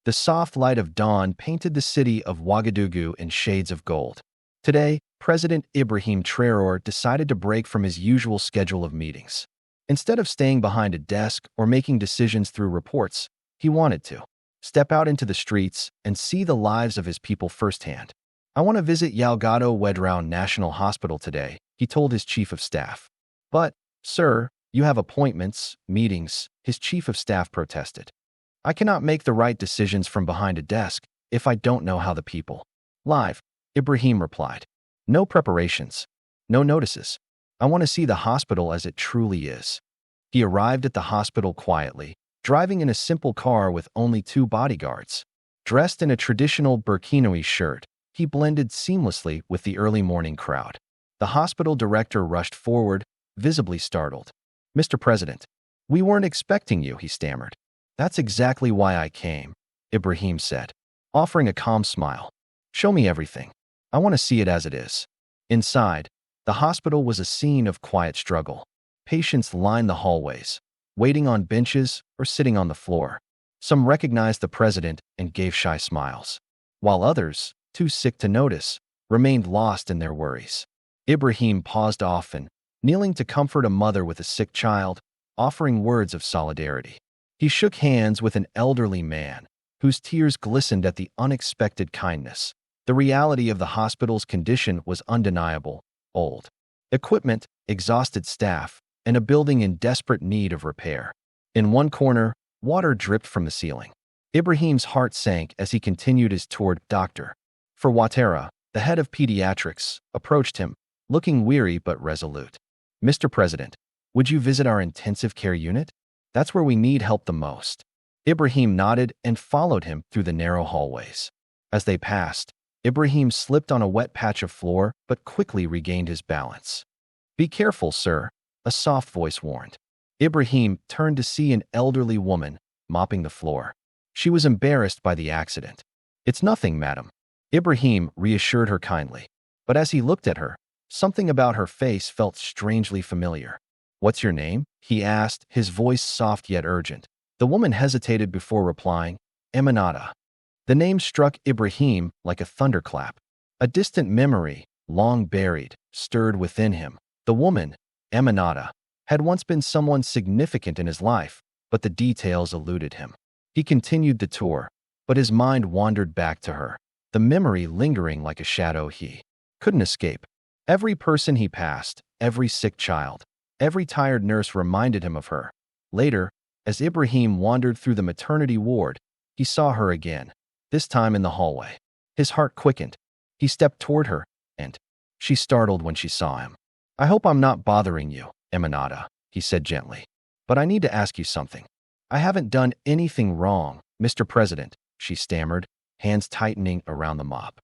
The soft light of dawn painted the city of Ouagadougou in shades of gold. Today, President Ibrahim Traoré decided to break from his usual schedule of meetings. Instead of staying behind a desk or making decisions through reports, he wanted to step out into the streets and see the lives of his people firsthand. "I want to visit Yalgado Wedraoun National Hospital today," he told his chief of staff. "But, sir, you have appointments, meetings," his chief of staff protested. "I cannot make the right decisions from behind a desk if I don't know how the people live," Ibrahim replied. "No preparations, no notices. I want to see the hospital as it truly is." He arrived at the hospital quietly, driving in a simple car with only 2 bodyguards. Dressed in a traditional Burkina shirt, he blended seamlessly with the early morning crowd. The hospital director rushed forward, visibly startled. "Mr. President, we weren't expecting you," he stammered. "That's exactly why I came," Ibrahim said, offering a calm smile. "Show me everything. I want to see it as it is." Inside, the hospital was a scene of quiet struggle. Patients lined the hallways, waiting on benches or sitting on the floor. Some recognized the president and gave shy smiles, while others, too sick to notice, remained lost in their worries. Ibrahim paused often, kneeling to comfort a mother with a sick child, offering words of solidarity. He shook hands with an elderly man, whose tears glistened at the unexpected kindness. The reality of the hospital's condition was undeniable: old equipment, exhausted staff, and a building in desperate need of repair. In one corner, water dripped from the ceiling. Ibrahim's heart sank as he continued his tour. Dr. Ouattara, the head of pediatrics, approached him, looking weary but resolute. "Mr. President, would you visit our intensive care unit? That's where we need help the most." Ibrahim nodded and followed him through the narrow hallways. As they passed, Ibrahim slipped on a wet patch of floor but quickly regained his balance. "Be careful, sir," a soft voice warned. Ibrahim turned to see an elderly woman mopping the floor. She was embarrassed by the accident. "It's nothing, madam," Ibrahim reassured her kindly. But as he looked at her, something about her face felt strangely familiar. "What's your name?" he asked, his voice soft yet urgent. The woman hesitated before replying, "Aminata." The name struck Ibrahim like a thunderclap. A distant memory, long buried, stirred within him. The woman, Aminata, had once been someone significant in his life, but the details eluded him. He continued the tour, but his mind wandered back to her, the memory lingering like a shadow he couldn't escape. Every person he passed, every sick child, every tired nurse reminded him of her. Later, as Ibrahim wandered through the maternity ward, he saw her again, this time in the hallway. His heart quickened. He stepped toward her, and she startled when she saw him. "I hope I'm not bothering you, Aminata," he said gently. "But I need to ask you something." "I haven't done anything wrong, Mr. President," she stammered, hands tightening around the mop.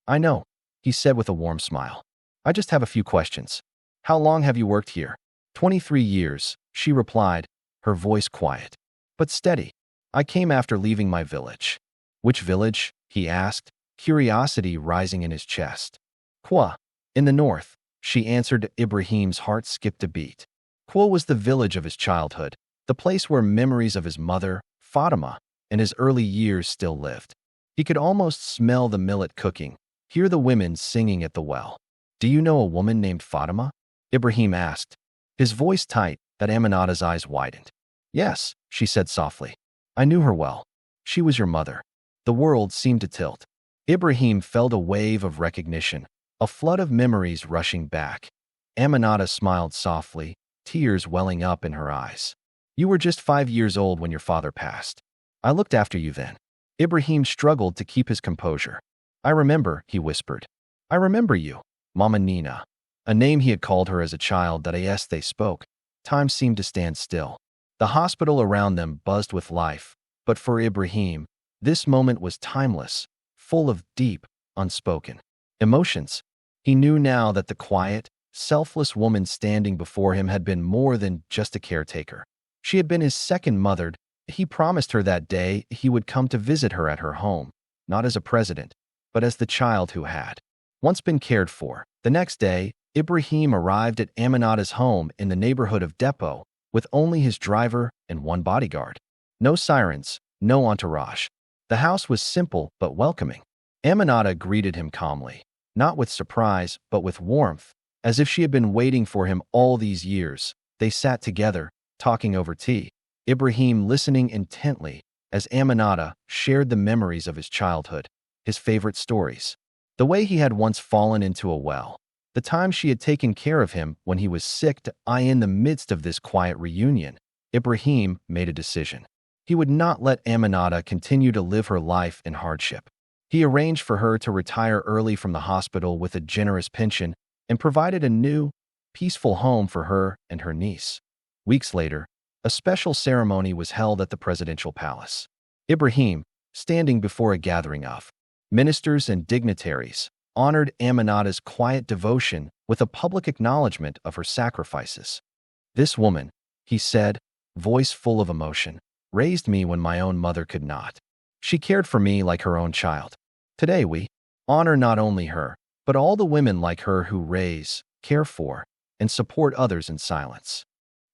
"I know," he said with a warm smile. "I just have a few questions. How long have you worked here?" 23 years, she replied, her voice quiet, but steady. "I came after leaving my village." "Which village?" he asked, curiosity rising in his chest. "Kwa, in the north," she answered. Ibrahim's heart skipped a beat. Kwa was the village of his childhood, the place where memories of his mother, Fatima, and his early years still lived. He could almost smell the millet cooking, hear the women singing at the well. "Do you know a woman named Fatima?" Ibrahim asked, his voice tight that Aminata's eyes widened. "Yes," she said softly. "I knew her well. She was your mother." The world seemed to tilt. Ibrahim felt a wave of recognition, a flood of memories rushing back. Aminata smiled softly, tears welling up in her eyes. "You were just 5 years old when your father passed. I looked after you then." Ibrahim struggled to keep his composure. "I remember," he whispered. "I remember you, Mama Nina." A name he had called her as a child that they spoke. Time seemed to stand still. The hospital around them buzzed with life, but for Ibrahim, this moment was timeless, full of deep, unspoken emotions. He knew now that the quiet, selfless woman standing before him had been more than just a caretaker. She had been his second mother. He promised her that day he would come to visit her at her home, not as a president, but as the child who had once been cared for. The next day, Ibrahim arrived at Aminata's home in the neighborhood of Depot with only his driver and one bodyguard. No sirens, no entourage. The house was simple but welcoming. Aminata greeted him calmly, not with surprise, but with warmth, as if she had been waiting for him all these years. They sat together, talking over tea, Ibrahim listening intently as Aminata shared the memories of his childhood, his favorite stories, the way he had once fallen into a well, the time she had taken care of him when he was sick. In the midst of this quiet reunion, Ibrahim made a decision. He would not let Aminata continue to live her life in hardship. He arranged for her to retire early from the hospital with a generous pension and provided a new, peaceful home for her and her niece. Weeks later, a special ceremony was held at the presidential palace. Ibrahim, standing before a gathering of ministers and dignitaries, honored Aminata's quiet devotion with a public acknowledgement of her sacrifices. "This woman," he said, voice full of emotion, "raised me when my own mother could not. She cared for me like her own child. Today we honor not only her, but all the women like her who raise, care for, and support others in silence."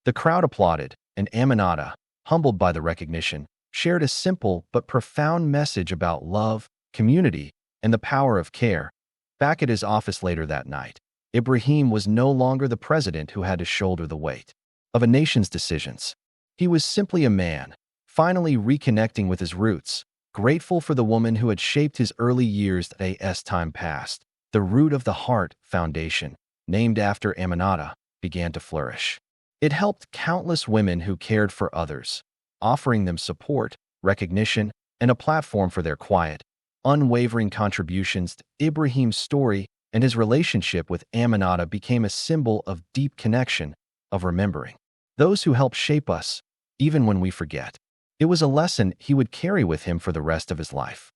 The crowd applauded, and Aminata, humbled by the recognition, shared a simple but profound message about love, community, and the power of care. Back at his office later that night, Ibrahim was no longer the president who had to shoulder the weight of a nation's decisions. He was simply a man, finally reconnecting with his roots, grateful for the woman who had shaped his early years. As time passed, the Root of the Heart Foundation, named after Aminata, began to flourish. It helped countless women who cared for others, offering them support, recognition, and a platform for their quiet, unwavering contributions. Ibrahim's story and his relationship with Aminata became a symbol of deep connection, of remembering those who help shape us, even when we forget. It was a lesson he would carry with him for the rest of his life.